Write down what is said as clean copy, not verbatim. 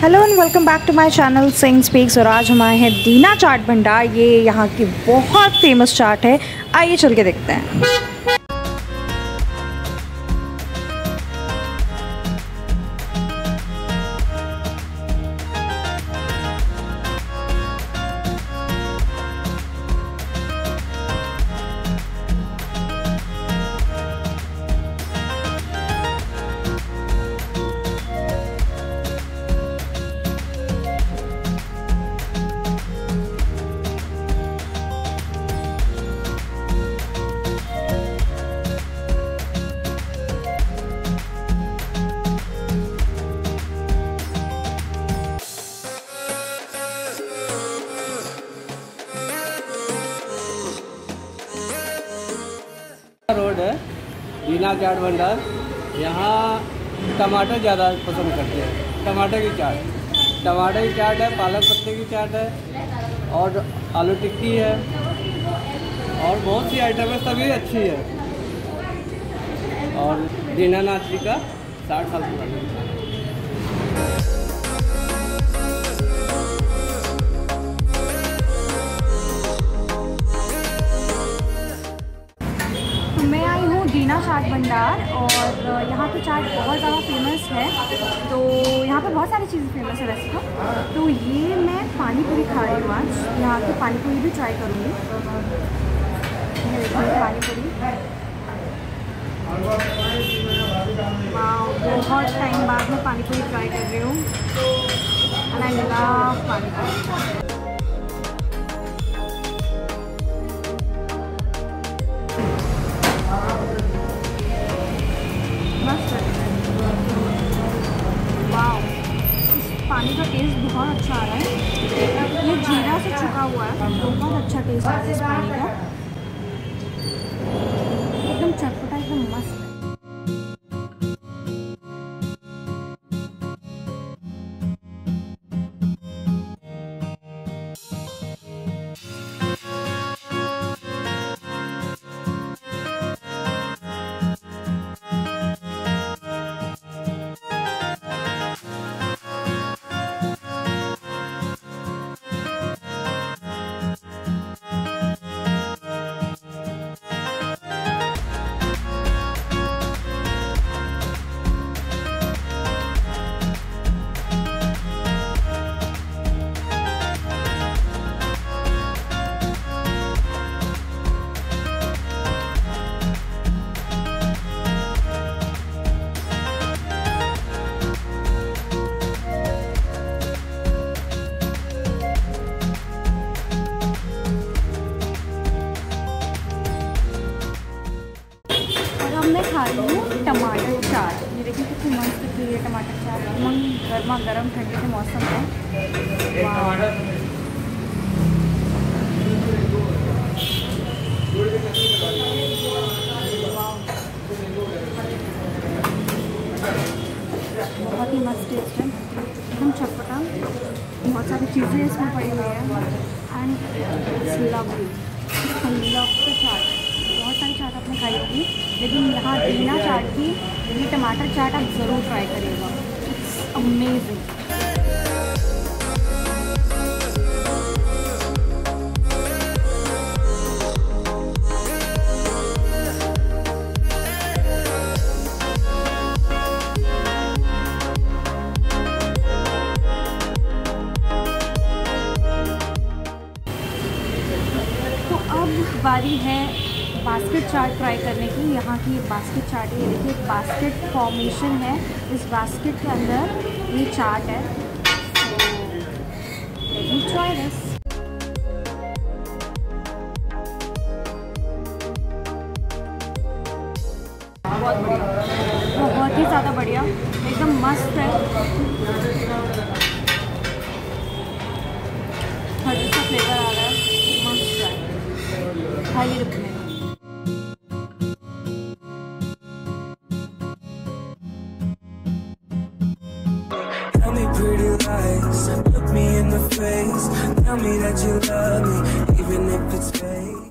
Hello and welcome back to my channel Singh speaks. और आज हमारे हैं दीना चाट भंडार। ये यहाँ की बहुत फेमस चाट है, आइए चल के देखते हैं। रोड है दीना चाट भंडार। यहाँ टमाटर ज़्यादा पसंद करते हैं। टमाटर की चाट है, पालक पत्ते की चाट है और आलू टिक्की है और बहुत सी आइटम है, सभी अच्छी है। और दीना नाथ जी का 60 साल पुराना। मैं आई हूँ दीना चाट भंडार और यहाँ की चाट बहुत ज़्यादा फेमस है। तो यहाँ पे बहुत सारी चीज़ें फेमस है वैसे तो ये मैं पानी पूरी खा रही हूँ आज। यहाँ की पानी पूरी भी ट्राई करूँगी। पानी पूरी बहुत टाइम बाद मैं पानी पूरी ट्राई कर रही हूँ। एंड आई लव पानी पूरी। पानी का टेस्ट बहुत अच्छा आ रहा है। ये जीरा से छुका हुआ है, बहुत अच्छा टेस्ट है इस पानी का। एकदम चटपटा, एकदम मस्त। मैं खा रही हूँ टमाटर चाट। ये देखिए कितनी मस्त दिख रही है टमाटर चाट। गर्मा गर्म ठंडे के मौसम में बहुत ही मस्त टेस्ट है, एकदम चटपटा। बहुत सारी चीज़ें इसमें पड़ी हुई है एंड लवली। लव चाट, बहुत सारी चाट आपने खाई होगी, लेकिन यहाँ दीना चाट की ये टमाटर चाट आप ज़रूर ट्राई करिएगा। It's amazing. तो अब बारी है बास्केट चाट ट्राई करने की। यहाँ की बास्केट चाट है, ये देखिए बास्केट फॉर्मेशन है। इस बास्केट के अंदर ये चाट है। तो ट्राई दिस। बहुत बढ़िया, बहुत ही ज़्यादा बढ़िया, एकदम मस्त है। हर चीज़ का फ्लेवर आ रहा है, मस्त है। Highly recommend. Pretty lies, look me in the face, tell me that you love me, even if it's fake.